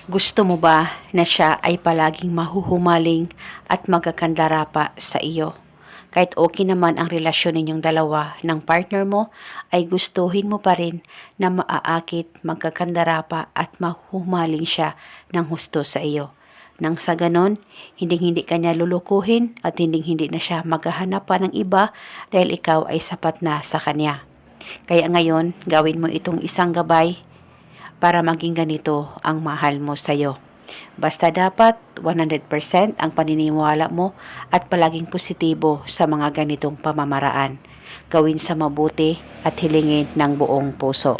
Gusto mo ba na siya ay palaging mahuhumaling at magkakandara pa sa iyo? Kahit okay naman ang relasyon ninyong dalawa ng partner mo, ay gustuhin mo pa rin na maaakit, magkakandara pa at mahuhumaling siya ng husto sa iyo. Nang sa ganon, hindi kanya lulukuhin at hindi na siya maghahanap pa ng iba dahil ikaw ay sapat na sa kanya. Kaya ngayon, gawin mo itong isang gabay para maging ganito ang mahal mo sa'yo. Basta dapat 100% ang paniniwala mo at palaging positibo sa mga ganitong pamamaraan. Gawin sa mabuti at hilingin ng buong puso.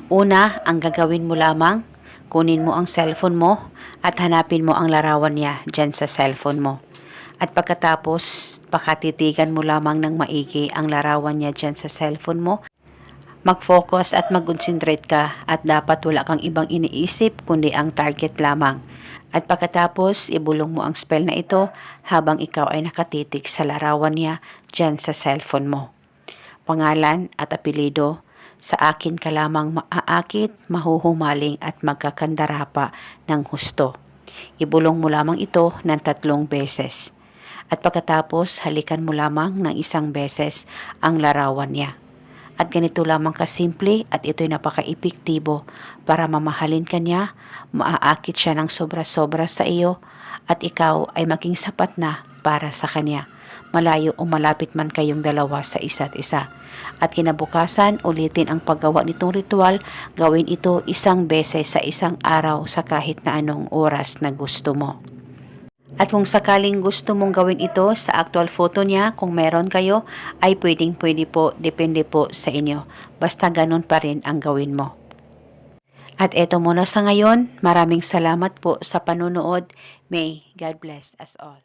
Una, ang gagawin mo lamang, kunin mo ang cellphone mo at hanapin mo ang larawan niya dyan sa cellphone mo. At pagkatapos, pakatitigan mo lamang ng maigi ang larawan niya dyan sa cellphone mo. Mag-focus at mag-concentrate ka at dapat wala kang ibang iniisip kundi ang target lamang. At pagkatapos, ibulong mo ang spell na ito habang ikaw ay nakatitik sa larawan niya dyan sa cellphone mo. Pangalan at apelido, sa akin ka lamang maaakit, mahuhumaling at magkakandara pa ng husto. Ibulong mo lamang ito ng 3 beses. At pagkatapos, halikan mo lamang ng 1 beses ang larawan niya. At ganito lamang kasimple at ito'y napaka-epektibo para mamahalin ka niya, maaakit siya ng sobra-sobra sa iyo at ikaw ay maging sapat na para sa kanya. Malayo o malapit man kayong dalawa sa isa't isa. At kinabukasan, ulitin ang paggawa nitong ritual, gawin ito 1 beses sa 1 araw sa kahit na anong oras na gusto mo. At kung sakaling gusto mong gawin ito sa actual photo niya, kung meron kayo, ay pwede po, depende po sa inyo. Basta ganun pa rin ang gawin mo. At eto muna sa ngayon, maraming salamat po sa panunood. May God bless us all.